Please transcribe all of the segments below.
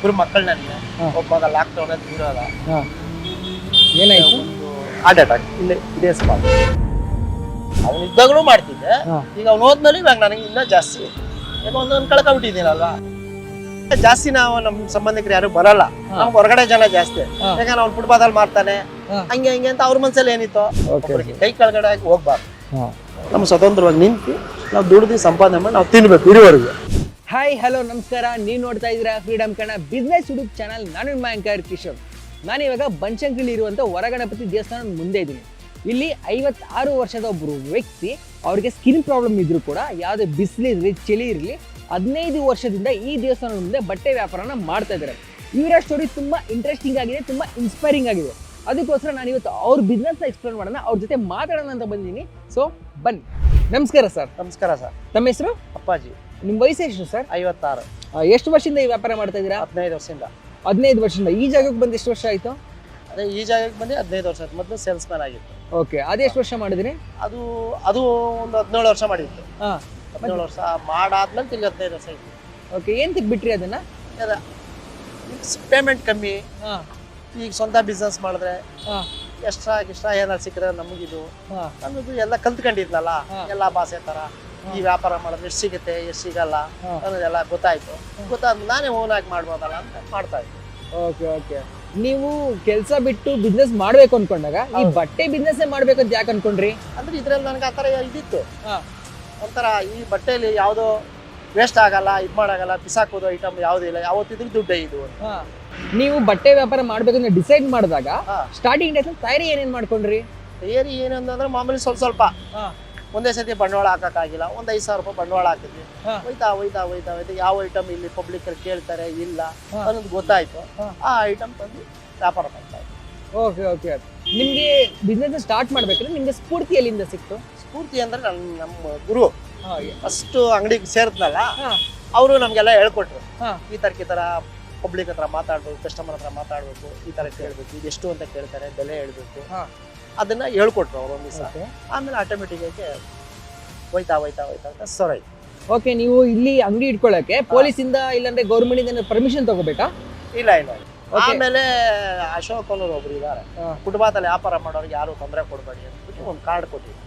ಇಬ್ರು ಮಕ್ಕಳು ನನಗೆ. ಒಬ್ಬ ಲಾಕ್ಡೌನ್ ಅಲ್ಲಿ ಇರೋದ. ಏನಾಯ್ತು? ಹಾರ್ಟ್ ಅಟ್ಯಾಕ್ ಇದೇ ಸ್ಪಾಟ್. ಅವ್ನು ಇದ್ದಾಗಲೂ ಮಾಡ್ತಿದ್ದೆ, ಈಗ ಅವ್ನು ಹೋದ್ಮೇಲೆ ಇವಾಗ ನನಗೆ ಇನ್ನೂ ಜಾಸ್ತಿ. ಈಗ ಒಂದೊಂದು ಕಳ್ಕೊಂಡ್ಬಿಟ್ಟಿದ್ದೀನಲ್ವಾ, ಜಾಸ್ತಿ ನಾವು ನಮ್ಮ ಸಂಬಂಧಿಕರು ಯಾರು ಬರಲ್ಲ. ನಮ್ಗೆ ಹೊರಗಡೆ ಜನ ಜಾಸ್ತಿ. ಯಾಕಂದ್ರೆ ಅವ್ನು ಫುಟ್ಪಾತ್ ಅಲ್ಲಿ ಮಾಡ್ತಾನೆ, ಹಂಗೆ ಹಿಂಗೆ ಅಂತ ಅವ್ರ ಮನ್ಸಲ್ಲಿ ಏನಿತ್ತು, ಕೈ ಕೆಳಗಡೆ ಆಗಿ ಹೋಗ್ಬಾರ್ದು. ನಮ್ಮ ಸ್ವತಂತ್ರವಾಗಿ ನಿಂತು ನಾವು ದುಡ್ದು ಸಂಪಾದನೆ ಮಾಡಿ ನಾವು ತಿನ್ಬೇಕು ಇರುವವರೆಗೂ. ಹಾಯ್ ಹಲೋ ನಮಸ್ಕಾರ, ನೀವು ನೋಡ್ತಾ ಇದ್ದೀರಾ freedom Kannada business YouTube channel. ನಾನು ನಿಮ್ಮ ಆಂಕರ್ ಕಿಶೋರ್. ನಾನು ಇವಾಗ ಬನಶಂಕರಿಲಿ ಇರುವಂಥ ಹೊರಗಣಪತಿ ದೇವಸ್ಥಾನದ ಮುಂದೆ ಇದ್ದೀನಿ. ಇಲ್ಲಿ 56 ವರ್ಷದ ಒಬ್ಬರು ವ್ಯಕ್ತಿ, ಅವ್ರಿಗೆ ಸ್ಕಿನ್ ಪ್ರಾಬ್ಲಮ್ ಇದ್ರೂ ಕೂಡ ಯಾವುದೇ ಬಿಸಿಲಿರಲಿ ಚಳಿ ಇರಲಿ 15 ವರ್ಷದಿಂದ ಈ ದೇವಸ್ಥಾನದ ಮುಂದೆ ಬಟ್ಟೆ ವ್ಯಾಪಾರನ ಮಾಡ್ತಾ ಇದ್ದಾರೆ. ಇವರ ಸ್ಟೋರಿ ತುಂಬ ಇಂಟ್ರೆಸ್ಟಿಂಗ್ ಆಗಿದೆ, ತುಂಬ ಇನ್ಸ್ಪೈರಿಂಗ್ ಆಗಿದೆ. ಅದಕ್ಕೋಸ್ಕರ ನಾನು ಇವತ್ತು ಅವ್ರ ಬಿಸ್ನೆಸ್ನ ಎಕ್ಸ್ಪ್ಲೇನ್ ಮಾಡೋಣ, ಅವ್ರ ಜೊತೆ ಮಾತಾಡೋಣ ಅಂತ ಬಂದಿದ್ದೀನಿ. ಸೊ ಬನ್ನಿ. ನಮಸ್ಕಾರ ಸರ್. ನಮಸ್ಕಾರ ಸರ್. ತಮ್ಮ ಹೆಸರು? ಅಪ್ಪಾಜಿ. ನಿಮ್ಮ ವಯಸ್ಸು ಎಷ್ಟು ಸರ್? 56. ಎಷ್ಟು ವರ್ಷದಿಂದ ಈ ವ್ಯಾಪಾರ ಮಾಡ್ತಾ ಇದ್ದೀರಾ? 15 ವರ್ಷದಿಂದ. 15 ವರ್ಷದಿಂದ. ಈ ಜಾಗಕ್ಕೆ ಬಂದು ಎಷ್ಟು ವರ್ಷ ಆಯಿತು? ಅದೇ ಈ ಜಾಗಕ್ಕೆ ಬಂದು 15 ವರ್ಷ ಆಯ್ತು. ಮೊದಲು ಸೇಲ್ಸ್ ಮ್ಯಾನ್ ಆಗಿತ್ತು. ಓಕೆ, ಅದು ಎಷ್ಟು ವರ್ಷ ಮಾಡಿದ್ರಿ? ಅದು ಒಂದು 17 ವರ್ಷ ಮಾಡಿತ್ತು. 17 ವರ್ಷ ಮಾಡಾದ್ಮೇಲೆ ತಿರ್ಗಿ 15 ವರ್ಷ ಆಯ್ತು. ಓಕೆ, ಏನು ಬಿಟ್ರಿ ಅದನ್ನ? ಪೇಮೆಂಟ್ ಕಮ್ಮಿ. ಈಗ ಸ್ವಂತ ಬಿಸ್ನೆಸ್ ಮಾಡಿದ್ರೆ ಎಕ್ಸ್ಟ್ರಾ ಏನಾದ್ರು ಸಿಕ್ಕರೆ ನಮಗಿದು ನಮಗೂ ಎಲ್ಲ ಕಲ್ತ್ಕೊಂಡಿದ್ನಲ್ಲ, ಎಲ್ಲ ಭಾಷೆ ತರ ಈ ವ್ಯಾಪಾರ ಮಾಡಿದ್ರೆ ಎಷ್ಟು ಸಿಗುತ್ತೆ ಎಷ್ಟು ಸಿಗಲ್ಲ ಅನ್ನೋದೆಲ್ಲ ಗೊತ್ತಾಯ್ತು. ಗೊತ್ತಾದ್ಮೇಲೆ ನಾನೇ ಓನ್ ಆಗಿ ಮಾಡ್ಬೋದಲ್ಲ ಅಂತ ಮಾಡ್ತಾ ಇದ್ದೆ. Okay okay. ನೀವು ಕೆಲಸ ಬಿಟ್ಟು ಬಿಸ್ನೆಸ್ ಮಾಡ್ಬೇಕು ಅನ್ಕೊಂಡಾಗ ಈ ಬಟ್ಟೆ ಬಿಸ್ನೆಸ್ ಮಾಡ್ಬೇಕು ಅಂತ ಯಾಕೆ ಅನ್ಕೊಂಡ್ರಿ? ಅಂದ್ರೆ ಇದ್ರಲ್ಲಿ ನನಗೆ ಆ ಥರ ಇದಿತ್ತು. ಒಂಥರ ಈ ಬಟ್ಟೆಯಲ್ಲಿ ಯಾವುದೋ ವೇಸ್ಟ್ ಆಗಲ್ಲ, ಇದು ಮಾಡಾಗಲ್ಲ, ಬಿಸಾಕೋದು ಐಟಮ್ ಯಾವುದೂ ಇಲ್ಲ, ಯಾವತ್ತಿದ್ರು ದುಡ್ಡೇ ಇದು. ನೀವು ಬಟ್ಟೆ ವ್ಯಾಪಾರ ಮಾಡ್ಬೇಕಂತ ಡಿಸೈಡ್ ಮಾಡಿದಾಗ ಸ್ಟಾರ್ಟಿಂಗ್ ಡೇಸ್ ತಯಾರಿ ಏನೇನ್ ಮಾಡ್ಕೊಂಡ್ರಿ? ತಯಾರಿ ಏನಂದ್ರೆ ಮಾಮೂಲಿ ಸ್ವಲ್ಪ ಒಂದೇ ಸತಿ ಬಂಡವಾಳ ಹಾಕಕ್ಕಾಗಿಲ್ಲ. ಒಂದು 5,000 ರೂಪಾಯಿ ಬಂಡವಾಳ ಹಾಕಿದ್ವಿ. ಹೋಯ್ತಾ ಯಾವ ಐಟಮ್ ಇಲ್ಲಿ ಪಬ್ಲಿಕ್ ಅಲ್ಲಿ ಕೇಳ್ತಾರೆ ಇಲ್ಲ ಅನ್ನೋದು ಗೊತ್ತಾಯ್ತು. ಆ ಐಟಮ್ ತಂದು ವ್ಯಾಪಾರ ಮಾಡ್ತಾ ಇದ್ವಿ. Okay okay. ನಿಮ್ಗೆ ಬಿಸ್ನೆಸ್ ಸ್ಟಾರ್ಟ್ ಮಾಡ್ಬೇಕಂದ್ರೆ ನಿಮ್ಗೆ ಸ್ಫೂರ್ತಿ ಎಲ್ಲಿಂದ ಸಿಕ್ತು? ಸ್ಫೂರ್ತಿ ಅಂದ್ರೆ ನಮ್ಮ ಗುರು ಫಸ್ಟ್ ಅಂಗಡಿಗೆ ಸೇರಿದ್ನಲ್ಲ, ಅವರು ನಮ್ಗೆಲ್ಲ ಹೇಳ್ಕೊಟ್ರು. ಈ ತರ ಪಬ್ಲಿಕ್ ಹತ್ರ ಮಾತಾಡ್ಬೇಕು, ಕಸ್ಟಮರ್ ಹತ್ರ ಮಾತಾಡ್ಬೇಕು, ಈ ತರ ಕೇಳ್ಬೇಕು, ಇದು ಎಷ್ಟು ಅಂತ ಕೇಳ್ತಾರೆ, ಬೆಲೆ ಹೇಳ್ಬೇಕು, ಅದನ್ನ ಹೇಳ್ಕೊಟ್ರು ಅವ್ರು ಒಂದ್ ದಿವಸ. ಆಮೇಲೆ ಆಟೋಮೆಟಿಕ್ ಆಗಿ ಹೋಯ್ತಾ ಅಂತ ಸೊರೈ. ಓಕೆ, ನೀವು ಇಲ್ಲಿ ಅಂಗಡಿ ಇಟ್ಕೊಳ್ಳಕ್ಕೆ ಪೊಲೀಸ್ ಇಂದ ಇಲ್ಲಾಂದ್ರೆ ಗೌರ್ಮೆಂಟ್ ಇಂದ ಪರ್ಮಿಷನ್ ತಗೋಬೇಕಾ? ಇಲ್ಲ. ಆಮೇಲೆ ಅಶೋಕ್ ಅನ್ನೋರು ಒಬ್ರು ಇದಾರೆ, ಫುಟ್ಪಾತ್ ಅಲ್ಲಿ ವ್ಯಾಪಾರ ಮಾಡೋರಿಗೆ ಯಾರು ತೊಂದರೆ ಕೊಡ್ಬೇಡಿ ಅಂದ್ಬಿಟ್ಟು ಒಂದು ಕಾರ್ಡ್ ಕೊಟ್ಟಿದ್ವಿ.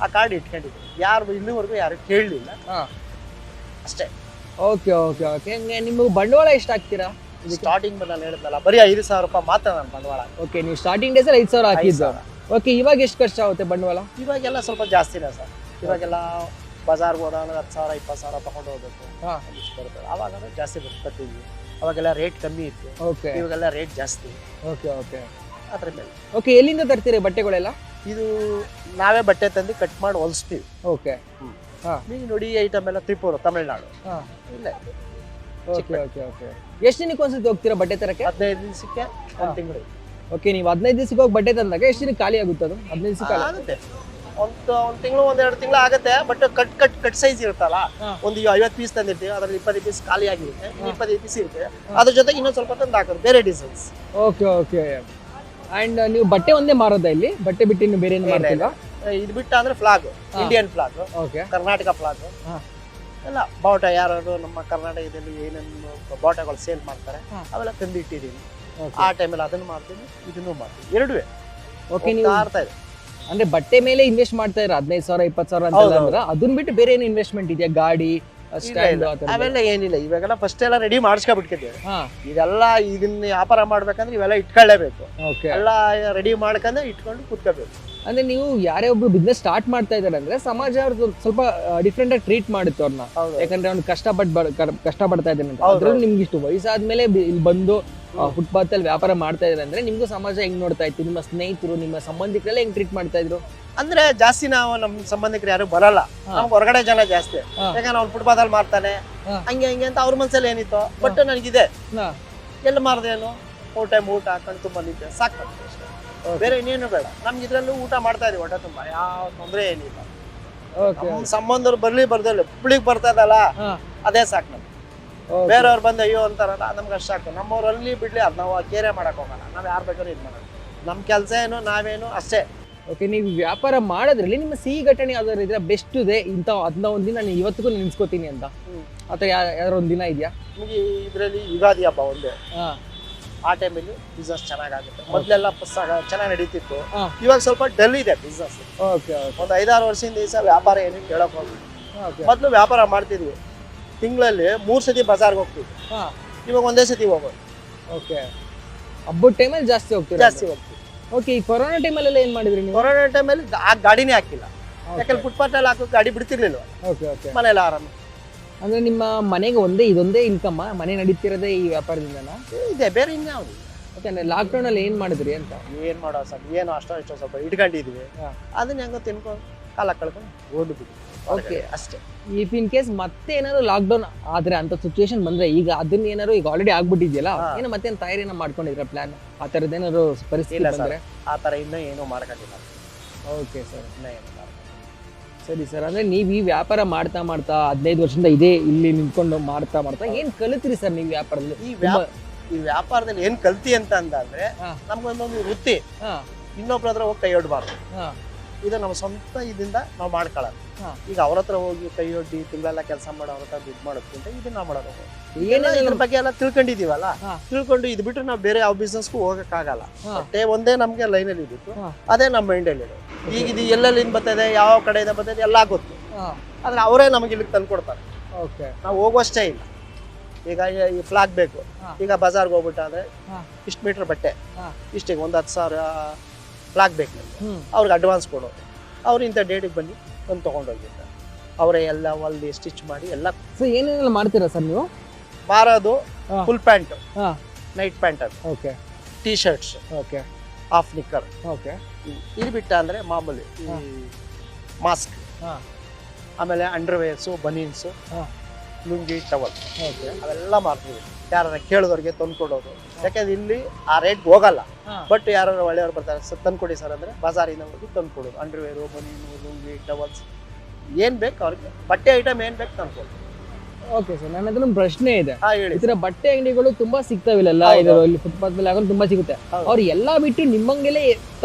ಆ ಕಾರ್ಡ್ ಇಟ್ಕೊಂಡಿದ್ವಿ. ಯಾರು ಇಲ್ಲಿವರೆಗೂ ಯಾರು ಕೇಳಲಿಲ್ಲ ಅಷ್ಟೇ. Okay okay okay. ನಿಮಗೆ ಬಂಡವಾಳ ಎಷ್ಟು ಹಾಕ್ತೀರಾ? ಸ್ಟಾರ್ಟಿಂಗ್ ನಾನು ಹೇಳಿದ್ನಲ್ಲ, ಬರೀ 5,000 ರೂಪಾಯಿ ಮಾತ್ರ ನಾನು ಬಂಡವಾಳ. ಓಕೆ, ನೀವು ಸ್ಟಾರ್ಟಿಂಗ್ ಡೇಸ್ ಅಲ್ಲಿ 5,000 ಹಾಕಿದ್ದು. ಓಕೆ, ಇವಾಗ ಎಷ್ಟು ಖರ್ಚು ಆಗುತ್ತೆ ಬಂಡವಾಳ? ಇವಾಗೆಲ್ಲ ಸ್ವಲ್ಪ ಜಾಸ್ತಿನೇ ಸರ್. ಇವಾಗೆಲ್ಲ ಬಜಾರ್ಗೆ ಹೋದಾಗ 10,000 20,000 ತಗೊಂಡು ಹೋಗ್ಬೇಕು, ಇಷ್ಟು ಬರುತ್ತೆ. ಅವಾಗ ಜಾಸ್ತಿ ಬರ್ತಿದ್ವಿ. ಅವಾಗೆಲ್ಲ ರೇಟ್ ಕಮ್ಮಿ ಇತ್ತು. ಓಕೆ, ಇವಾಗೆಲ್ಲ ರೇಟ್ ಜಾಸ್ತಿ. Okay okay. ಅದ್ರ ಮೇಲೆ. ಓಕೆ, ಎಲ್ಲಿಂದ ತರ್ತೀರಿ ಬಟ್ಟೆಗಳೆಲ್ಲ? ಇದು ನಾವೇ ಬಟ್ಟೆ ತಂದು ಕಟ್ ಮಾಡಿ ಹೊಲಿಸ್ತೀವಿ. ಓಕೆ. ನೀವು ನೋಡಿ ಐಟಮ್ ಎಲ್ಲ ತ್ರಿಪುರ, ತಮಿಳ್ನಾಡು. ಇಲ್ಲೇ. Okay okay okay. ಎಷ್ಟು ದಿನಕ್ಕೆ ಒಂದ್ಸತಿ ಹೋಗ್ತೀರಾ ಬಟ್ಟೆ ತರಕ್ಕೆ? 15 ದಿವಸಕ್ಕೆ, 1 ತಿಂಗಳು. ಓಕೆ, ನೀವು 15 ದಿವಸಕ್ಕೆ ಹೋಗಿ ಬಟ್ಟೆ ತಂದಾಗ ಎಷ್ಟು ದಿನಕ್ಕೆ ಖಾಲಿ ಆಗುತ್ತೆ ಅದು? 15 ದಿವಸಕ್ಕೆ ಆಗುತ್ತೆ. ಒಂದು ತಿಂಗಳು 1-2 ತಿಂಗಳು ಆಗುತ್ತೆ. ಬಟ್ ಕಟ್ ಸೈಜ್ ಇರುತ್ತಲ್ಲ, ಒಂದು 50 ಪೀಸ್ ತಂದಿರ್ತೀವಿ, ಅದ್ರಲ್ಲಿ 20 ಪೀಸ್ ಖಾಲಿ ಆಗಿರುತ್ತೆ, 25 ಪೀಸ್ ಇರುತ್ತೆ. ಅದ್ರ ಜೊತೆಗೆ ಇನ್ನೊಂದು ಸ್ವಲ್ಪ ತಂದು ಹಾಕೋದು, ಬೇರೆ ಡಿಸೈನ್ಸ್. Okay okay. ಅಂಡ್ ನೀವು ಬಟ್ಟೆ ಒಂದೇ ಮಾರೋದಾ ಇಲ್ಲಿ? ಬಟ್ಟೆ ಬಿಟ್ಟು ಇನ್ನು ಬೇರೆ ಏನು ಮಾಡ್ತಿಲ್ಲ? ಇದು ಬಿಟ್ಟು ಅಂದ್ರೆ flag, Indian flag, Karnataka flag ಎಲ್ಲ ಬಾವುಟ. ಯಾರು ನಮ್ಮ ಕರ್ನಾಟಕದಲ್ಲಿ ಏನೇನು ಬಾವುಟಗಳು ಸೇಲ್ ಮಾಡ್ತಾರೆ ಅವೆಲ್ಲ ತಂದು ಇಟ್ಟಿದ್ದೀನಿ. ಆ ಟೈಮಲ್ಲಿ ಅದನ್ನು ಮಾಡ್ತೀನಿ, ಇದನ್ನು ಮಾಡ್ತೀನಿ, ಎರಡುವೆ. ಓಕೆ, ನೀವು ಆಡ್ತಾ ಇದೆ ಅಂದ್ರೆ ಬಟ್ಟೆ ಮೇಲೆ ಇನ್ವೆಸ್ಟ್ ಮಾಡ್ತಾ ಇರ 15,000 20,000 ಅಂತ. ಅದನ್ನ ಬಿಟ್ಟು ಬೇರೆ ಏನು ಇನ್ವೆಸ್ಟ್ಮೆಂಟ್ ಇದೆಯಾ? ಗಾಡಿ ಅವೆಲ್ಲ ಏನಿಲ್ಲ. ಇವಾಗೆಲ್ಲ ಫಸ್ಟ್ ಎಲ್ಲ ರೆಡಿ ಮಾಡಿಸ್ಕೊಬಿಟ್ಟಿದ್ದೇವೆ. ಇದೆಲ್ಲ ಇದನ್ನ ವ್ಯಾಪಾರ ಮಾಡ್ಬೇಕಂದ್ರೆ ಇವೆಲ್ಲ ಇಟ್ಕೊಳ್ಳೇಬೇಕು. ಎಲ್ಲ ರೆಡಿ ಮಾಡ್ಕೊಂಡ್ರೆ ಇಟ್ಕೊಂಡು ಕುತ್ಕೋಬೇಕು. ಅಂದ್ರೆ ನೀವು ಯಾರೇ ಒಬ್ರು ಬಿಸ್ನೆಸ್ ಸ್ಟಾರ್ಟ್ ಮಾಡ್ತಾ ಇದಾರೆ ಅಂದ್ರೆ ಸಮಾಜ ಅವ್ರದ್ದು ಸ್ವಲ್ಪ ಡಿಫ್ರೆಂಟ್ ಆಗಿ ಟ್ರೀಟ್ ಮಾಡುತ್ತೆ ಅವ್ರನ್ನ. ಯಾಕಂದ್ರೆ ಅವ್ನು ಕಷ್ಟಪಡ್ತಾ ಇದ್ದಾನೆ ಅಂತ. ಅದ್ರಲ್ಲಿ ನಿಮ್ಗೆ ಇಷ್ಟು ವಯಸ್ಸಾದ್ಮೇಲೆ ಇಲ್ಲಿ ಬಂದು ಫುಟ್ಪಾತ್ ಅಲ್ಲಿ ವ್ಯಾಪಾರ ಮಾಡ್ತಾ ಇದ್ದಾರೆ ಅಂದ್ರೆ ನಿಮ್ಗೂ ಸಮಾಜ ಹೆಂಗ್ ನೋಡ್ತಾ ಇತ್ತು? ನಿಮ್ಮ ಸ್ನೇಹಿತರು, ನಿಮ್ಮ ಸಂಬಂಧಿಕರೆಲ್ಲ ಹೆಂಗ್ ಟ್ರೀಟ್ ಮಾಡ್ತಾ ಇದ್ರು? ಅಂದ್ರೆ ಜಾಸ್ತಿ ನಾವು ನಮ್ಮ ಸಂಬಂಧಿಕರು ಯಾರು ಬರಲ್ಲ, ನಮ್ಗೆ ಹೊರಗಡೆ ಜನ ಜಾಸ್ತಿ. ಯಾಕಂದ್ರೆ ಅವ್ನು ಫುಟ್ಪಾತ್ ಅಲ್ಲಿ ಮಾಡ್ತಾನೆ, ಹಂಗೆ ಅಂತ ಅವ್ರ ಮನ್ಸಲ್ಲಿ ಏನಿತ್ತು. ಬಟ್ ನನಗಿದೆ ಎಲ್ಲಿ ಮಾರ್ದೇನು, ಊಟ ಹಾಕೊಂಡು ತುಂಬ ನಿದ್ದೆ ಸಾಕು, ಬೇರೆ ಇನ್ನೇನು ಬೇಡ. ನಮ್ಗೆ ಇದ್ರಲ್ಲೂ ಊಟ ಮಾಡ್ತಾ ಇದೀವಿ, ಹೊಟ್ಟೆ ತುಂಬ, ಯಾವ ತೊಂದರೆ ಏನಿಲ್ಲ. ನಮ್ಮ ಸಂಬಂಧರು ಬರ್ಲಿ ಬರ್ದಲ್ಲಿ ಹುಬ್ಳಿಗೆ ಬರ್ತಾ ಇದಲ್ಲ, ಅದೇ ಸಾಕು ನಮ್ಗೆ. ಬೇರೆಯವ್ರು ಬಂದು ಅಯ್ಯೋ ಅಂತಾರಲ್ಲ, ನಮ್ಗೆ ಅಷ್ಟು ಸಾಕು. ನಮ್ಮವ್ರಲ್ಲಿ ಬಿಡ್ಲಿ, ಅದು ನಾವು ಕೇರೆ ಮಾಡಕ್ ಹೋಗಲ್ಲ. ನಾವ್ ಯಾರು ಬೇಕಾದ್ರೂ ಇದು ಮಾಡೋದು. ನಮ್ಮ ಕೆಲಸ ಏನು, ನಾವೇನು ಅಷ್ಟೇ. ಓಕೆ, ನೀವು ವ್ಯಾಪಾರ ಮಾಡೋದ್ರಲ್ಲಿ ನಿಮ್ಮ ಸಿಹಿ ಘಟನೆ ಯಾವ್ದಾದ್ರು ಇದ್ರೆ ಬೆಸ್ಟ್ ಇದೆ ಇಂಥ ಅದನ್ನ ಒಂದಿನ ನಾನು ಇವತ್ತಿಗೂ ನೆನ್ಸ್ಕೊತೀನಿ ಅಂತ ಅಥವಾ ಯಾವ್ದಾರು ಒಂದು ದಿನ ಇದೆಯಾ? ನಿಮಗೆ ಇದರಲ್ಲಿ ಯುಗಾದಿ ಹಬ್ಬ ಒಂದೇ, ಹಾಂ ಆ ಟೈಮಲ್ಲಿ ಬಿಸ್ನೆಸ್ ಚೆನ್ನಾಗಾಗುತ್ತೆ. ಮೊದಲೆಲ್ಲ ಚೆನ್ನಾಗಿ ನಡೀತಿತ್ತು, ಹಾ. ಇವಾಗ ಸ್ವಲ್ಪ ಡಲ್ ಇದೆ ಬಿಸ್ನೆಸ್. ಓಕೆ ಒಂದು 5-6 ವರ್ಷದಿಂದ ಈ ಸಲ ವ್ಯಾಪಾರ ಏನು ಕೇಳಕ್ ಹೋಗ್ತೀವಿ. ಓಕೆ ಮೊದಲು ವ್ಯಾಪಾರ ಮಾಡ್ತಿದ್ವಿ, ತಿಂಗಳಲ್ಲಿ 3 ಸತಿ ಬಜಾರ್ಗೆ ಹೋಗ್ತಿದ್ವಿ, ಹಾಂ ಇವಾಗ ಒಂದೇ ಸತಿ ಹೋಗೋದು. ಓಕೆ, ಹಬ್ಬದ ಟೈಮಲ್ಲಿ ಜಾಸ್ತಿ ಹೋಗ್ತೀರಾ? ಜಾಸ್ತಿ ಹೋಗ್ತೀವಿ. ಓಕೆ, ಈ ಕೊರೋನಾ ಟೈಮಲ್ಲೆಲ್ಲ ಏನು ಮಾಡಿದ್ರಿ ನೀವು? ಕೊರೋನಾ ಟೈಮಲ್ಲಿ ಆ ಗಾಡಿನೇ ಹಾಕಿಲ್ಲ, ಯಾಕಂದ್ರೆ ಫುಟ್ಪಾತಲ್ಲಿ ಹಾಕೋ ಗಾಡಿ ಬಿಡ್ತಿರ್ಲಿಲ್ಲ, ಓಕೆ ಓಕೆ. ಮನೆಯಲ್ಲ ಆರಾಮ. ಅಂದ್ರೆ ನಿಮ್ಮ ಮನೆಗೆ ಇದೊಂದೇ ಇನ್ಕಮ್, ಮನೆ ನಡೀತಿರೋದೇ ಈ ವ್ಯಾಪಾರದಿಂದನಾ? ಇದೆ, ಬೇರೆ ಇನ್ಯಾವುದು. ಓಕೆ, ಲಾಕ್ಡೌನ್ ಅಲ್ಲಿ ಏನ್ ಮಾಡಿದ್ರಿ ಅಂತ? ಏನ್ ಮಾಡೋ ಸರ್, ಏನು ಅಷ್ಟೋ ಇಷ್ಟೋ ಸ್ವಲ್ಪ ಇಟ್ಕೊಂಡಿದೀವಿ, ಹಾ. ಅದನ್ನ ಹೆಂಗೋ ತಿನ್ಕೊಂಡು ಕಾಲ ಕಳ್ಕೊಂಡು ಓದ್ಬಿಟ್ಟು ಓಕೆ ಅಷ್ಟೇ. ಇಫ್ ಇನ್ ಕೇಸ್ ಮತ್ತೆ ಏನಾದ್ರು ಲಾಕ್ಡೌನ್ ಆದ್ರೆ ಅಂತ ಸಿಚುವೇಶನ್ ಬಂದ್ರೆ, ಈಗ ಅದನ್ನ ಏನಾದ್ರು ಈಗ ಆಲ್ರೆಡಿ ಆಗ್ಬಿಟ್ಟಿದ್ಯಲ್ಲ, ಹಾ. ಏನೋ ಮತ್ತೆ ತಯಾರಿನ ಮಾಡ್ಕೊಂಡಿದ್ರ ಪ್ಲಾನ್ ಆ ತರದ್ ಏನಾದ್ರು ಪರಿಸ್ಥಿತಿ ಇಲ್ಲ ಸರ್, ಬಂದ್ರೆ? ಆ ಥರ ಇನ್ನೂ ಏನೂ ಮಾಡ್ಕೊಂಡಿಲ್ಲ. ಓಕೆ ಸರ್, ಇನ್ನೂ ಏನು ಮಾಡ್ಕೊಂಡಿಲ್ಲ. ಸರಿ ಸರ್. ಅಂದ್ರೆ ನೀವು ಈ ವ್ಯಾಪಾರ ಮಾಡ್ತಾ 15 ವರ್ಷದಿಂದ ಇದೇ ಇಲ್ಲಿ ನಿಂತ್ಕೊಂಡು ಮಾಡ್ತಾ ಏನ್ ಕಲಿತ್ರಿ ಸರ್ ನೀವು ವ್ಯಾಪಾರದಲ್ಲಿ? ಈ ವ್ಯಾಪಾರದಲ್ಲಿ ಏನ್ ಕಲ್ತಿ ಅಂತ ಅಂದ್ರೆ, ಹಾ. ನಮ್ಗೊಂದೊಂದು ವೃತ್ತಿ, ಹಾ ಇನ್ನೊಬ್ರ ಹತ್ರ ಹೋಗಿ ಕೈ ಹೊಡ್ಬಾರ್ದು. ಹಾ ಇದು ನಮ್ಮ ಸ್ವಂತ ಇದರಿಂದ ನಾವು ಮಾಡ್ಕೊಳ್ಳೋದು. ಹಾ. ಈಗ ಅವ್ರ ಹತ್ರ ಹೋಗಿ ಕೈ ಒಡ್ಡಿ ತಿಂಗಳೆಲ್ಲ ಕೆಲಸ ಮಾಡಿ ಅವ್ರ ಹತ್ರ ದುಡ್ಡು ಮಾಡೋದ್ಕಿಂತ ಇದನ್ನ ನಾವು ಮಾಡೋದು. ಏನೇನು ಇದ್ರ ಬಗ್ಗೆ ಎಲ್ಲ ತಿಳ್ಕೊಂಡಿದೀವಲ್ಲ, ಹಾ. ತಿಳ್ಕೊಂಡು ಇದು ಬಿಟ್ಟು ನಾವು ಬೇರೆ ಯಾವ ಬಿಸ್ನೆಸ್ಗೂ ಹೋಗಕ್ಕಾಗಲ್ಲ. ಹಾ. ಬಟ್ಟೆ ಒಂದೇ ನಮ್ಗೆ ಲೈನಲ್ಲಿ ಇದ್ದಿತ್ತು, ಹಾ. ಅದೇ ನಮ್ಮ ಮೈಂಡಲ್ಲಿ ಇದೆ. ಈಗ ಇದು ಎಲ್ಲೆಲ್ಲಿಂದ ಬರ್ತದೆ, ಯಾವ ಕಡೆಯಿಂದ ಬರ್ತದೆ ಎಲ್ಲ ಗೊತ್ತು, ಹಾ ಆದ್ರೆ ಅವರೇ ನಮಗೆ ಇಲ್ಲಿಗೆ ತಂದು ಕೊಡ್ತಾರೆ. ಓಕೆ. ನಾವು ಹೋಗುವಷ್ಟೇ ಇಲ್ಲ. ಈಗ ಈ ಫ್ಲಾಗ್ ಬೇಕು, ಹಾ. ಈಗ ಬಜಾರ್ಗೆ ಹೋಗ್ಬಿಟ್ಟಾದ್ರೆ ಹಾ. ಇಷ್ಟು ಮೀಟರ್ ಬಟ್ಟೆ, ಹಾ. ಇಷ್ಟಿಗೆ ಒಂದು 10,000 ಫ್ಲಾಗ್ ಬೇಕು ನಮಗೆ, ಹ್ಮ್ ಅವ್ರಿಗೆ ಅಡ್ವಾನ್ಸ್ ಕೊಡೋದು. ಅವ್ರು ಇಂಥ ಡೇಟಿಗೆ ಬನ್ನಿ ಬಂದು ತೊಗೊಂಡೋಗಿರ್ತಾರೆ, ಅವರೇ ಎಲ್ಲ ಹೊಲ್ದಿ ಸ್ಟಿಚ್ ಮಾಡಿ ಎಲ್ಲ ಸೊ ಏನೇನೆಲ್ಲ ಮಾಡ್ತೀರಾ ಸರ್ ನೀವು? ಮಾರೋದು. ಹಾ. ಫುಲ್ ಪ್ಯಾಂಟ್, ಹಾ ನೈಟ್ ಪ್ಯಾಂಟ್, ಅದು okay T shirts, okay half knicker. Okay. ಇದು ಬಿಟ್ಟ ಅಂದರೆ ಮಾಮೂಲಿ ಹಾ. ಮಾಸ್ಕ್, ಹಾ ಆಮೇಲೆ ಅಂಡರ್ವೇರ್ಸು, ಬನೀನ್ಸು, ಹಾ ಲುಂಗಿ, ಟವಲ್, ಓಕೆ. ಅವೆಲ್ಲ ಮಾರ್ತೀವಿ. ಯಾರ ಕೇಳಿದವ್ರಿಗೆ ತಂದು ಕೊಡೋದು, ಯಾಕಂದ್ರೆ ಇಲ್ಲಿ ಆ ರೇಟ್ಗೆ ಹೋಗಲ್ಲ. ಹಾ ಬಟ್ ಯಾರು ಒಳ್ಳೆಯವ್ರು ಬರ್ತಾರೆ, ಸರ್ ತಂದು ಕೊಡಿ ಸರ್ ಅಂದರೆ ಬಜಾರಿಂದ ಹೋಗಿ ತಂದು ಕೊಡೋದು. ಅಂಡರ್ವೇರು, ಬನೀನು, ಲುಂಗಿ, ಟವಲ್ಸ್, ಏನು ಬೇಕು ಅವ್ರಿಗೆ ಬಟ್ಟೆ ಐಟಮ್ ಏನು ಬೇಕು ತಂದು ಕೊಡೋದು. ಓಕೆ ಸರ್, ನನ್ನ ಹತ್ರ ಒಂದು ಪ್ರಶ್ನೆ ಇದೆ. ಹಾಂ ಹೇಳಿ. ಈ ತರ ಬಟ್ಟೆ ಅಂಗಡಿಗಳು ತುಂಬಾ ಸಿಗ್ತಾವಿಲ್ಲ, ಹೌದು. ಇಲ್ಲಿ ಫುಟ್ಪಾತ್ ಮೇಲೆ ಆಗೋದು ತುಂಬಾ ಸಿಗುತ್ತೆ. ಹೌದು. ಅವ್ರು ಎಲ್ಲಾ ಬಿಟ್ಟು ನಿಮ್ಮಂಗೆಲೆ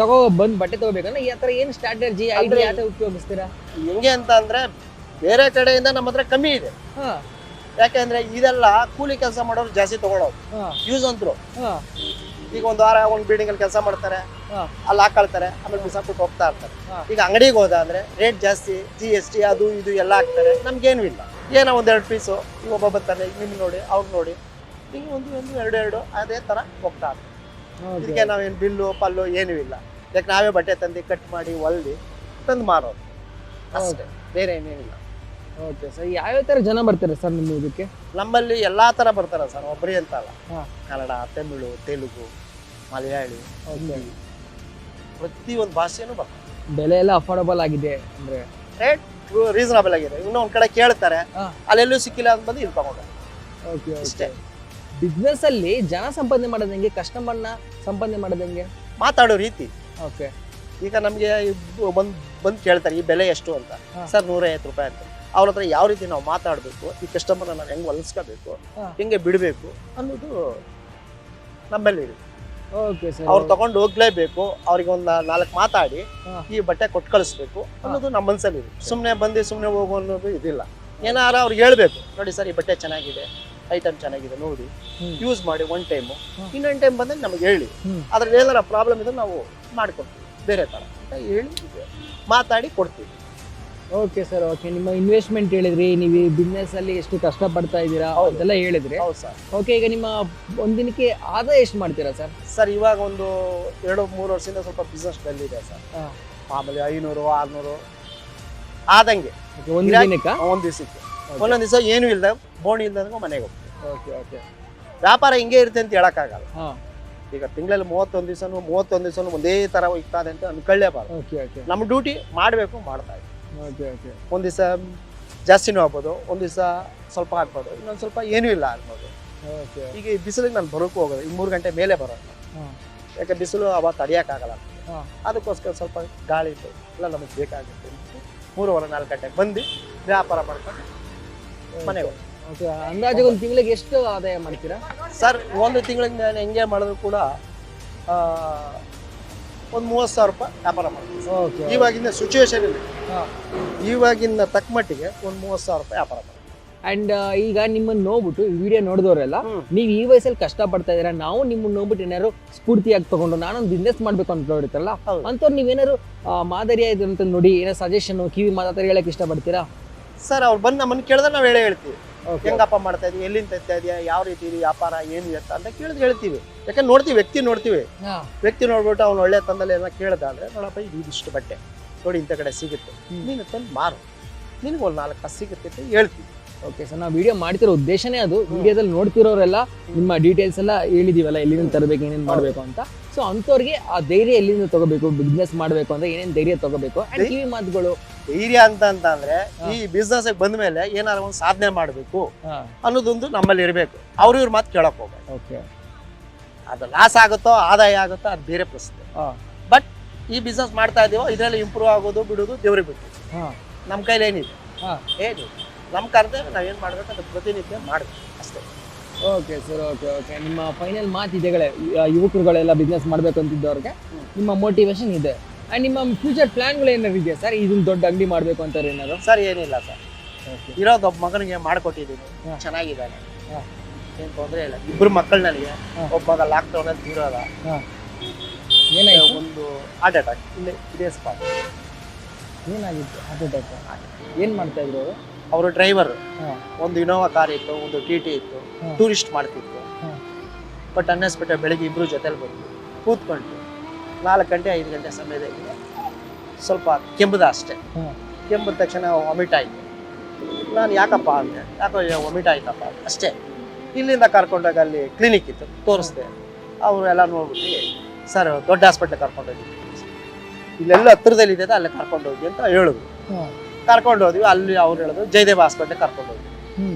ಬಂದ್ ಬಟ್ಟೆ ತಗೋಬೇಕಂದ್ರೆ ಈ ತರ ಏನ್ ಸ್ಟ್ರಾಟಜಿ ಅಂದ್ರೆ- ಐಡಿಯಾ ಯಾವ ಉಪಯೋಗಿಸ್ತೀರಾ? ಹೆಂಗೆ ಅಂತ ಅಂದರೆ, ಬೇರೆ ಕಡೆಯಿಂದ ನಮ್ಮ ಹತ್ರ ಕಮ್ಮಿ ಇದೆ. ಹಾ ಯಾಕೆಂದ್ರೆ ಇದೆಲ್ಲ ಕೂಲಿ ಕೆಲಸ ಮಾಡೋರು ಜಾಸ್ತಿ ತಗೊಳ್ಳೋದು, ಹಾ ಯೂಸ್ ಅಂತರು. ಹಾ ಈಗ ಒಂದು ವಾರ ಒಂದು ಬಿಲ್ಡಿಂಗ್ ಅಲ್ಲಿ ಕೆಲಸ ಮಾಡ್ತಾರೆ, ಹಾ ಅಲ್ಲಿ ಹಾಕೊಳ್ತಾರೆ, ಆಮೇಲೆ ಬಿಸಾಕ್ಬಿಟ್ಟು ಹೋಗ್ತಾ ಇರ್ತಾರೆ. ಹಾ. ಈಗ ಅಂಗಡಿಗೆ ಹೋದ ಅಂದ್ರೆ ರೇಟ್ ಜಾಸ್ತಿ, GST ಅದು ಇದು ಎಲ್ಲ ಹಾಕ್ತಾರೆ. ನಮ್ಗೇನು ಇಲ್ಲ, ಏನೋ 1-2 ಪೀಸು, ಈಗ ಒಬ್ಬ ಬರ್ತಾನೆ, ನಿಮ್ಗೆ ನೋಡಿ ಅವ್ರು ನೋಡಿ, ಈಗ ಒಂದು 2 ಅದೇ ತರ ಹೋಗ್ತಾ ಇರ್ತಾರೆ. ಓಕೆ. ಇದಕ್ಕೆ ನಾವೇನು ಬಿಲ್ಲು ಪಲ್ಲು ಏನೂ ಇಲ್ಲ. ಯಾಕೆ ನಾವೇ ಬಟ್ಟೆ ತಂದು ಕಟ್ ಮಾಡಿ ಹೊಲ್ದಿ ತಂದು ಮಾರೋದು ಅಷ್ಟೇ, ಬೇರೆ ಏನೇನಿಲ್ಲ. ಓಕೆ ಸರ್, ಯಾವ್ಯಾವ ತರ ಜನ ಬರ್ತಾರೆ ಸರ್ ನಿಮ್ಮ ಇದಕ್ಕೆ? ನಮ್ಮಲ್ಲಿ ಎಲ್ಲಾ ತರ ಬರ್ತಾರೆ ಸರ್, ಒಬ್ಬರಿ ಅಂತ ಅಲ್ಲ. ಹಾ. ಕನ್ನಡ, ತಮಿಳು, ತೆಲುಗು, ಮಲಯಾಳಿ, ಓಕೆ. ಹಿಂದಿ, ಪ್ರತಿಯೊಂದು ಭಾಷೆನೂ ಬರ್ತಾರೆ. ಬೆಲೆ ಎಲ್ಲ ಅಫೋರ್ಡಬಲ್ ಆಗಿದೆ ಅಂದ್ರೆ? ರೇಟ್ ರೀಸನಬಲ್ ಆಗಿದೆ. ಇನ್ನೂ ಒಂದ್ ಕಡೆ ಕೇಳ್ತಾರೆ, ಹಾ. ಅಲ್ಲೆಲ್ಲೂ ಸಿಕ್ಕಿಲ್ಲ ಅಂತ ಬಂದು ಇಲ್ಲಿ ತಗೊಂಡು ಓಕೆ ಇಷ್ಟೇ. ಬಿಸ್ನೆಸ್ ಅಲ್ಲಿ ಜನ ಸಂಪಾದನೆ ಮಾಡೋದು ಹೆಂಗೆ, ಕಸ್ಟಮರ್ನ ಸಂಪಾದನೆ ಮಾಡೋದು ಹೆಂಗೆ? ಮಾತಾಡೋ ರೀತಿ. ಓಕೆ. ಈಗ ನಮ್ಗೆ ಬಂದು ಕೇಳ್ತಾರೆ ಈ ಬೆಲೆ ಎಷ್ಟು ಅಂತ, ಹಾ. ಸರ್ 150 ರೂಪಾಯಿ ಅಂತ. ಅವ್ರ ಹತ್ರ ಯಾವ ರೀತಿ ನಾವು ಮಾತಾಡಬೇಕು, ಈ ಕಸ್ಟಮರ್ನ ನಾವು ಹೆಂಗೆ ಹೊಲಿಸ್ಕೋಬೇಕು, ಹಾ. ಹೆಂಗೆ ಬಿಡಬೇಕು ಅನ್ನೋದು ನಮ್ಮಲ್ಲಿ ಇದೆ. Okay sir. ಅವ್ರು ತಗೊಂಡು ಹೋಗ್ಲೇಬೇಕು, ಅವ್ರಿಗೆ ಒಂದು 4 ಮಾತಾಡಿ ಹಾ. ಈ ಬಟ್ಟೆ ಕೊಟ್ಟು ಕಳಿಸ್ಬೇಕು ಅನ್ನೋದು ನಮ್ಮ ಮನಸ್ಸಲ್ಲಿ ಇದೆ. ಸುಮ್ಮನೆ ಬಂದು ಸುಮ್ಮನೆ ಹೋಗು ಅನ್ನೋದು ಇದಿಲ್ಲ. ಏನಾರ ಅವ್ರಿಗೆ ಹೇಳ್ಬೇಕು, ನೋಡಿ ಸರ್ ಈ ಬಟ್ಟೆ ಚೆನ್ನಾಗಿದೆ, ಐಟಮ್ ಚೆನ್ನಾಗಿದೆ, ನೋಡಿ ಯೂಸ್ ಮಾಡಿ ಒನ್ ಟೈಮು, ಇನ್ನೊಂದು ಟೈಮ್ ಬಂದಾಗ ನಮಗೆ ಹೇಳಿ, ಅದ್ರಲ್ಲಿ ಏನಾರ ಪ್ರಾಬ್ಲಮ್ ಇದ್ರೆ ನಾವು ಮಾಡ್ಕೊಡ್ತೀವಿ ಬೇರೆ ಥರ ಅಂತ ಹೇಳಿ ಮಾತಾಡಿ ಕೊಡ್ತೀವಿ. Okay sir, okay. ನಿಮ್ಮ ಇನ್ವೆಸ್ಟ್ಮೆಂಟ್ ಹೇಳಿದ್ರಿ, ನೀವು ಈ ಬಿಸ್ನೆಸ್ ಅಲ್ಲಿ ಎಷ್ಟು ಕಷ್ಟಪಡ್ತಾ ಇದ್ದೀರಾ ಹೌದು. ಅಂತೆಲ್ಲ ಹೇಳಿದ್ರಿ. ಹೌದು ಸರ್. ಓಕೆ, ಈಗ ನಿಮ್ಮ ಒಂದಿನಕ್ಕೆ ಆದಾಯ ಎಷ್ಟು ಮಾಡ್ತೀರಾ ಸರ್? ಸರ್ ಇವಾಗ ಒಂದು 2-3 ವರ್ಷದಿಂದ ಸ್ವಲ್ಪ ಬಿಸ್ನೆಸ್ ಇದೆ ಸರ್. ಹಾ. ಆಮೇಲೆ 500-600 ಆದಂಗೆ Okay, ಒಂದು ದಿನಕ್ಕ? ಒಂದು ದಿವಸಕ್ಕೆ. ಒಂದೊಂದು ದಿವಸ ಏನೂ ಇಲ್ಲದ ಬೋಣಿ ಇಲ್ದಂಗೆ ಮನೆಗೆ ಹೋಗ್ತೀವಿ. Okay okay. ವ್ಯಾಪಾರ ಹಿಂಗೆ ಇರುತ್ತೆ ಅಂತ ಹೇಳೋಕ್ಕಾಗಲ್ಲ. ಹಾ. ಈಗ ತಿಂಗಳಲ್ಲಿ 31 ದಿವಸನೂ ಒಂದೇ ಥರ ಇರ್ತದೆ ಅಂತ ಅನ್ಕೊಳ್ಳೇಬಾರ್ದು. Okay okay. ನಮ್ಮ ಡ್ಯೂಟಿ ಮಾಡಬೇಕು, ಮಾಡ್ತಾ ಇದ್ದೀವಿ. Okay okay. ಒಂದು ದಿವಸ ಜಾಸ್ತಿನೂ ಆಗ್ಬೋದು, ಒಂದು ದಿವಸ ಸ್ವಲ್ಪ ಆಗ್ಬೋದು, ಇನ್ನೊಂದು ಸ್ವಲ್ಪ ಏನೂ ಇಲ್ಲ ಆಗ್ಬೋದು. ಓಕೆ. ಈಗ ಈ ಬಿಸಿಲಿಗೆ ನಾನು ಬರೋಕ್ಕೂ ಹೋಗೋದು, ಈ 3 ಗಂಟೆ ಮೇಲೆ ಬರೋದು. ಹಾಂ. ಯಾಕೆ ಬಿಸಿಲು ಅವತ್ತು ತಡೆಯೋಕ್ಕಾಗಲ್ಲ. ಹಾಂ. ಅದಕ್ಕೋಸ್ಕರ ಸ್ವಲ್ಪ ಗಾಳಿ ಇತ್ತು ಎಲ್ಲ ನಮಗೆ ಬೇಕಾಗುತ್ತೆ. 3-4 ಗಂಟೆಗೆ ಬಂದು ವ್ಯಾಪಾರ ಮಾಡ್ಕೊಂಡು ಮನೆಗೆ ಹೋಗ್ತೀವಿ. ಓಕೆ. ಅಂದಾಜು ಒಂದು ತಿಂಗಳಿಗೆ ಎಷ್ಟು ಆದಾಯ ಮಾಡ್ತೀರಾ ಸರ್? ಒಂದು ತಿಂಗಳಿಗೆ ನಾನು ಹೆಂಗೆ ಮಾಡಿದ್ರು ಕೂಡ ಒಂದು 30,000 ರೂಪಾಯಿ ವ್ಯಾಪಾರ ಮಾಡ್ತೀವಿ ಸರ್. ಓಕೆ ಇವಾಗಿನ ಸಿಚುವೇಶನ್ ಇದೆ, ಇವಾಗಿನ ತಕ್ಕ ಮಟ್ಟಿಗೆ ಒಂದು 30,000 ರೂಪಾಯಿ ವ್ಯಾಪಾರ ಮಾಡ್ತೀವಿ. ಅಂಡ್ ಈಗ ನಿಮ್ಮನ್ನ ನೋಡ್ಬಿಟ್ಟು ಈ ವಿಡಿಯೋ ನೋಡಿದವರೆಲ್ಲ ನೀವು ಈ ವಯಸ್ಸಲ್ಲಿ ಕಷ್ಟ ಪಡ್ತಾ ಇದೀರಾ, ನಾವು ನಿಮ್ಮನ್ನ ನೋಡ್ಬಿಟ್ಟು ಏನಾದ್ರು ಸ್ಫೂರ್ತಿಯಾಗಿ ತಗೊಂಡು ನಾನೊಂದು ಬಿಸ್ನೆಸ್ ಮಾಡ್ಬೇಕು ಅಂತ ನೋಡಿರ್ತಾರಲ್ಲ, ಅಂತವ್ರು ನೀವೇನಾದ್ರು ಮಾದರಿಯ ಇದು ಅಂತ ನೋಡಿ ಏನೋ ಸಜೆಷನ್ ಕಿವಿ ಮಾತಾಡಿ ಹೇಳಕ್ ಇಷ್ಟಪಡ್ತೀರಾ? ಸರ್ ಅವ್ರು ಬಂದು ನಮ್ಮನ್ನು ಕೇಳಿದ್ರೆ ನಾವು ಹೇಳ್ತೀವಿ, ಹೆಂಗಪ್ಪ ಮಾಡ್ತಾ ಇದೀವಿ, ಎಲ್ಲಿಂದ ತೆಗ್ತಾ ಇದೆಯಾ, ಯಾವ ರೀತಿ ಇದೆ ವ್ಯಾಪಾರ, ಏನಿದೆ ಅಂತ ಕೇಳಿದ್ರೆ ಹೇಳ್ತೀವಿ. ಯಾಕಂದ್ರೆ ನೋಡ್ತೀವಿ, ವ್ಯಕ್ತಿ ನೋಡ್ಬಿಟ್ಟು ಅವ್ನು ಒಳ್ಳೆ ತಂದಲ್ಲಿ ಎಲ್ಲ ಕೇಳ್ದ ಅಂದ್ರೆ, ನೋಡಪ್ಪ ಇದಿಷ್ಟು ಬಟ್ಟೆ ನೋಡಿ ಇಂಥ ಕಡೆ ಸಿಗುತ್ತೆ, ನೀನು ತಂದು ಮಾರು, ನಿನಗೆ ಒಂದು 4 ಕಾಸು ಸಿಗುತ್ತೆ ಅಂತ ಹೇಳ್ತೀವಿ. ಓಕೆ ಸರ್, ನಾವು ವಿಡಿಯೋ ಮಾಡ್ತಿರೋ ಉದ್ದೇಶನೇ ಅದು. ವಿಡಿಯೋದಲ್ಲಿ ನೋಡ್ತಿರೋರೆಲ್ಲ ನಿಮ್ಮ ಡೀಟೇಲ್ಸ್ ಎಲ್ಲ ಹೇಳಿದೀವಲ್ಲ, ಎಲ್ಲಿಂದ ತರಬೇಕು, ಏನೇನು ಮಾಡಬೇಕು ಅಂತ. ಸೊ ಅಂಥವ್ರಿಗೆ ಆ ಧೈರ್ಯ ಎಲ್ಲಿಂದ ತಗೋಬೇಕು, ಬಿಸ್ನೆಸ್ ಮಾಡಬೇಕು ಅಂದ್ರೆ ಏನೇನು ಧೈರ್ಯ ತಗೋಬೇಕು, ಅಂಡ್ ಕಿವಿ ಮಾತುಗಳು. ಧೈರ್ಯ ಅಂದ್ರೆ ಈ ಬಿಸ್ನೆಸ್ ಬಂದ ಮೇಲೆ ಏನಾದ್ರು ಒಂದು ಸಾಧನೆ ಮಾಡಬೇಕು ಅನ್ನೋದೊಂದು ನಮ್ಮಲ್ಲಿ ಇರಬೇಕು. ಇವ್ರ ಮಾತು ಕೇಳಕ್ ಹೋಗ್ಬೇಕು. ಓಕೆ, ಅದು ಲಾಸ್ ಆಗುತ್ತೋ ಆದಾಯ ಆಗುತ್ತೋ ಅದು ಬೇರೆ ಪ್ರಶ್ನೆ. ಬಟ್ ಈ ಬಿಸ್ನೆಸ್ ಮಾಡ್ತಾ ಇದೀವೋ ಇದರಲ್ಲಿ ಇಂಪ್ರೂವ್ ಆಗೋದು ಬಿಡೋದು ದೇವ್ರಿಗೆ ಬಿಟ್ಟು, ನಮ್ಮ ಕೈಲಿ ಏನಿದೆ ಏನು ನಮ್ಮ ಕರ್ತವ್ಯ ನಾವೇನು ಮಾಡ್ಬೇಕು ಅದಕ್ಕೆ ಪ್ರತಿನಿತ್ಯ ಮಾಡಬೇಕು ಅಷ್ಟೇ. Okay sir, okay. ನಿಮ್ಮ ಫೈನಲ್ ಮಾತಿದೆಗಳೇ, ಯುವಕರುಗಳೆಲ್ಲ ಬಿಸ್ನೆಸ್ ಮಾಡಬೇಕು ಅಂತಿದ್ದವ್ರಿಗೆ ನಿಮ್ಮ ಮೋಟಿವೇಶನ್ ಇದೆ. ಆ್ಯಂಡ್ ನಿಮ್ಮ ಫ್ಯೂಚರ್ ಪ್ಲಾನ್ಗಳು ಏನಾದ್ರು ಇದೆಯಾ ಸರ್? ಇದನ್ನ ದೊಡ್ಡ ಅಂಗಡಿ ಮಾಡಬೇಕು ಅಂತಾರೆ ಏನಾದ್ರು? ಸರ್ ಏನಿಲ್ಲ ಸರ್, ಇರೋದು ಒಬ್ಬ ಮಗನಿಗೆ ಮಾಡಿಕೊಟ್ಟಿದ್ದೀನಿ, ಚೆನ್ನಾಗಿದ್ದಾನೆ, ಏನು ತೊಂದರೆ ಇಲ್ಲ. 2 ಮಕ್ಕಳು ನನಗೆ, ಒಬ್ಬ ಮಗ ಲಾಕ್ಡೌನಲ್ಲಿ ತೀರೋದ, ಏನಾಯ್ತು? ಒಂದು ಹಾರ್ಟ್ ಅಟ್ಯಾಕ್ ಇದೇ ಸ್ಪಾಟ್. ಏನಾಗಿತ್ತು ಹಾರ್ಟ್ ಅಟ್ಯಾಕ್? ಏನು ಮಾಡ್ತಾ ಇದ್ರು ಅವರು? ಅವರು ಡ್ರೈವರ್, ಒಂದು ಇನೋವಾ ಕಾರ್ ಇತ್ತು, ಒಂದು TT ಇತ್ತು, ಟೂರಿಸ್ಟ್ ಮಾಡ್ತಿತ್ತು. ಬಟ್ ಅನ್ಎಕ್ಸ್ಪೆಕ್ಟೆಡ್ ಬೆಳಿಗ್ಗೆ ಇಬ್ರು ಜೊತೆಲಿ ಬಂದು ಕೂತ್ಕೊಂಡು 4 ಗಂಟೆ 5 ಗಂಟೆ ಸಮಯದಲ್ಲಿ ಸ್ವಲ್ಪ ಕೆಂಬುದ ಅಷ್ಟೇ. ಕೆಂಬಿದ ತಕ್ಷಣ ವಾಮಿಟ್ ಆಯಿತು. ನಾನು ಯಾಕಪ್ಪ ಅಂದೆ, ಯಾಕೋ ವಾಮಿಟ್ ಆಯ್ತಪ್ಪ ಅಷ್ಟೇ. ಇಲ್ಲಿಂದ ಕರ್ಕೊಂಡಾಗ ಅಲ್ಲಿ ಕ್ಲಿನಿಕ್ ಇತ್ತು, ತೋರಿಸ್ದೆ. ಅವರು ಎಲ್ಲ ನೋಡ್ಬಿಟ್ಟು, ಸರ್ ದೊಡ್ಡ ಹಾಸ್ಪಿಟ್ಲಿಗೆ ಕರ್ಕೊಂಡೋಗಿ, ಇಲ್ಲೆಲ್ಲ ಹತ್ರದಲ್ಲಿದೆ ಅಲ್ಲೇ ಕರ್ಕೊಂಡೋಗಿ ಅಂತ ಹೇಳಿದ್ರು. ಕರ್ಕೊಂಡು ಹೋದ್ವಿ. ಅಲ್ಲಿ ಅವ್ರು ಹೇಳಿದ್ರು ಜಯದೇವ ಹಾಸ್ಪಿಟ್ಲಿಗೆ ಕರ್ಕೊಂಡು ಹೋದ್ವಿ.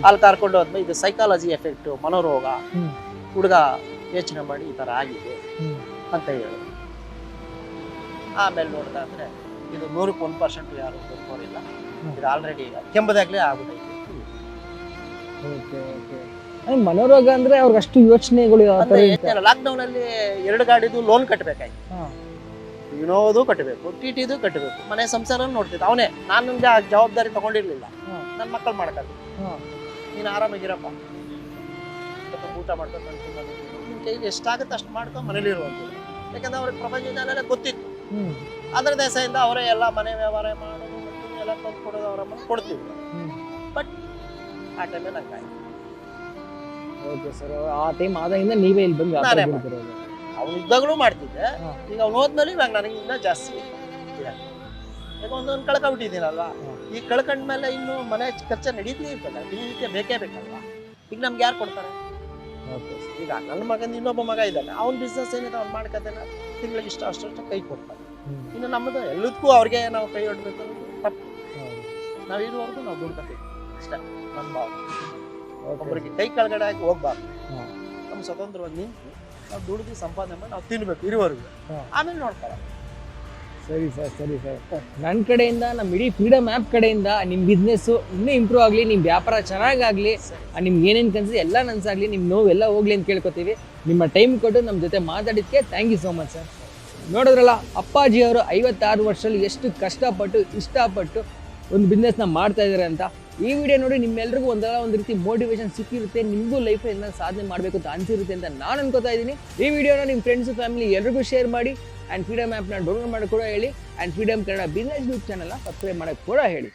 ಅಲ್ಲಿ ಕರ್ಕೊಂಡು ಹೋದ್ಮೇಲೆ ಇದು ಸೈಕಾಲಜಿ ಎಫೆಕ್ಟು, ಮನೋರೋಗ, ಹುಡುಗ ಯೋಚನೆ ಮಾಡಿ ಈ ಥರ ಆಗಿದೆ ಅಂತ ಹೇಳಿದ್ರು. ಆಮೇಲೆ ನೋಡಿದ್ರೆ ಇದು 100% ಯಾರು ಬದುಕೋರಿಲ್ಲ, ಇದು ಆಲ್ರೆಡಿ ಕೆಂಬದಾಗ್ಲೇ ಆಗ್ಬಿಟ್ಟೈತೆ. ಮನೋರೋಗ ಅಂದ್ರೆ ಅವ್ರಿಗೆ ಅಷ್ಟು ಯೋಚನೆಗಳು. ಲಾಕ್ಡೌನ್ ಅಲ್ಲಿ 2 ಗಾಡಿದು ಲೋನ್ ಕಟ್ಟಬೇಕಾಯ್ತು, ಇನೋದು ಕಟ್ಟಬೇಕು, TTದು ಕಟ್ಟಬೇಕು, ಮನೆ ಸಂಸಾರ ನೋಡ್ತಿದ್ದ ಅವನೇ. ನಾನು ನಿಮ್ಗೆ ಆ ಜವಾಬ್ದಾರಿ ತಗೊಂಡಿರ್ಲಿಲ್ಲ. ನನ್ನ ಮಕ್ಕಳು ಮಾಡ್ಕೊಂಡು ನೀನು ಆರಾಮಾಗಿರಪ್ಪ, ಊಟ ಮಾಡ್ಕೊಂಡು ನಿನ್ನ ಕೈಗೆ ಎಷ್ಟಾಗುತ್ತೆ ಅಷ್ಟು ಮಾಡ್ಕೊಂಡು ಮನೇಲಿ ಇರುವಂಥದ್ದು. ಯಾಕಂದ್ರೆ ಅವ್ರಿಗೆ ಪ್ರಪಂಚ ಜ್ಞಾನ ಗೊತ್ತಿತ್ತು. ಅದರ ದೇಶದಿಂದ ಅವರೇ ಎಲ್ಲ ಮನೆ ವ್ಯವಹಾರ ಮಾಡೋದು ಎಲ್ಲ ತಂದು ಕೊಡೋದು, ಅವರ ಮನೆ ಕೊಡ್ತಿದ್ರು. ಬಟ್ ಆ ಟೈಮಲ್ಲಿ ನಂಗೆ ಆಯ್ತು. ಓಕೆ ಸರ್, ಆ ಟೈಮ್ ಆದಾಗಿಂದ ನೀವೇ ಇಲ್ಲಿ ಬಂದು ಅವ್ನು ಇದ್ದಾಗಲೂ ಮಾಡ್ತಿದ್ದೆ. ಈಗ ಅವ್ನು ಹೋದ್ಮೇಲೆ ಇವಾಗ ನನಗೆ ಇನ್ನೂ ಜಾಸ್ತಿ ಇದೆ. ಈಗ ಒಂದೊಂದು ಕಳ್ಕೊಂಡ್ಬಿಟ್ಟಿದ್ದೀನಲ್ವಾ, ಈಗ ಕಳ್ಕೊಂಡ್ಮೇಲೆ ಇನ್ನು ಮನೆ ಖರ್ಚ ನಡೀತಲೇ ಇರ್ತಲ್ಲ, ದಿನನಿತ್ಯ ಬೇಕೇ ಬೇಕಲ್ವಾ. ಈಗ ನಮ್ಗೆ ಯಾರು ಕೊಡ್ತಾರೆ? ಈಗ ನನ್ನ ಮಗಂದು ಇನ್ನೊಬ್ಬ ಮಗ ಇದ್ದಾನೆ, ಅವ್ನ ಬಿಸ್ನೆಸ್ ಏನಿದೆ ಅವ್ನು ಮಾಡ್ಕೊತಾನೆ, ತಿಂಗಳಿಗೆ ಇಷ್ಟ ಅಷ್ಟು ಕೈ ಕೊಡ್ತಾನೆ. ಇನ್ನು ನಮ್ಮದು ಎಲ್ಲದಕ್ಕೂ ಅವ್ರಿಗೆ ನಾವು ಕೈ ಹೊಡ್ಬೇಕು ತಪ್ಪು. ನಾವು ಇರುವವರೆಗೂ ನಾವು ದುಡ್ಕೊತೀವಿ ಅಷ್ಟೇ. ನನ್ನ ಭಾವ ಒಬ್ಬರಿಗೆ ಕೈ ಕೆಳಗಡೆ ಆಗಿ ಹೋಗ್ಬಾರ್ದು. ನಮ್ಮ ಸ್ವತಂತ್ರವಾಗಿ ನಿಂತು ನಾವು ದುಡ್ದು ಸಂಪಾದನೆ ಮಾಡಿ ನಾವು ತಿನ್ಬೇಕು ಇರುವವರೆಗೂ, ಆಮೇಲೆ ನೋಡ್ತಾರೆ. ಸರಿ ಸರ್. ನನ್ನ ಕಡೆಯಿಂದ, ನಮ್ಮ ಇಡೀ ಫ್ರೀಡಮ್ ಆ್ಯಪ್ ಕಡೆಯಿಂದ ನಿಮ್ಮ ಬಿಸ್ನೆಸ್ಸು ಇನ್ನೂ ಇಂಪ್ರೂವ್ ಆಗಲಿ, ನಿಮ್ಮ ವ್ಯಾಪಾರ ಚೆನ್ನಾಗಾಗಲಿ, ನಿಮ್ಗೆ ಏನೇನು ಕನ್ಸಿದೆ ಎಲ್ಲ ನನ್ಸಾಗಲಿ, ನಿಮ್ಮ ನೋವೆಲ್ಲ ಹೋಗ್ಲಿ ಅಂತ ಕೇಳ್ಕೊತೀವಿ. ನಿಮ್ಮ ಟೈಮ್ ಕೊಟ್ಟು ನಮ್ಮ ಜೊತೆ ಮಾತಾಡಿದ್ದಕ್ಕೆ thank you so much sir. ನೋಡಿದ್ರಲ್ಲ, ಅಪ್ಪಾಜಿ ಅವರು 56 ವರ್ಷದಲ್ಲಿ ಎಷ್ಟು ಕಷ್ಟಪಟ್ಟು ಇಷ್ಟಪಟ್ಟು ಒಂದು ಬಿಸ್ನೆಸ್ನ ಮಾಡ್ತಾ ಇದ್ದಾರೆ ಅಂತ. ಈ ವಿಡಿಯೋ ನೋಡಿ ನಿಮ್ಮೆಲ್ರಿಗೂ ಒಂದು ರೀತಿ ಮೋಟಿವೇಶನ್ ಸಿಕ್ಕಿರುತ್ತೆ, ನಿಮಗೂ ಲೈಫಲ್ಲಿ ಏನಾದ್ರು ಸಾಧನೆ ಮಾಡಬೇಕು ಅಂತ ಅನಿಸಿರುತ್ತೆ ಅಂತ ನಾನು ಅನ್ಕೋತಾ ಇದ್ದೀನಿ. ಈ ವಿಡಿಯೋನ ನಿಮ್ಮ ಫ್ರೆಂಡ್ಸು ಫ್ಯಾಮಿಲಿ ಎಲ್ರಿಗೂ ಶೇರ್ ಮಾಡಿ. ಆ್ಯಂಡ್ ಫ್ರೀಡಮ್ ಆ್ಯಪ್ನ ಡೌನ್ಲೋಡ್ ಮಾಡಿ ಕೂಡ ಹೇಳಿ. And freedom Kannada business YouTube ಚಾನಲ್ನ ಸಬ್ಸ್ಕ್ರೈಬ್ ಮಾಡೋಕ್ಕೆ ಕೂಡ ಹೇಳಿ.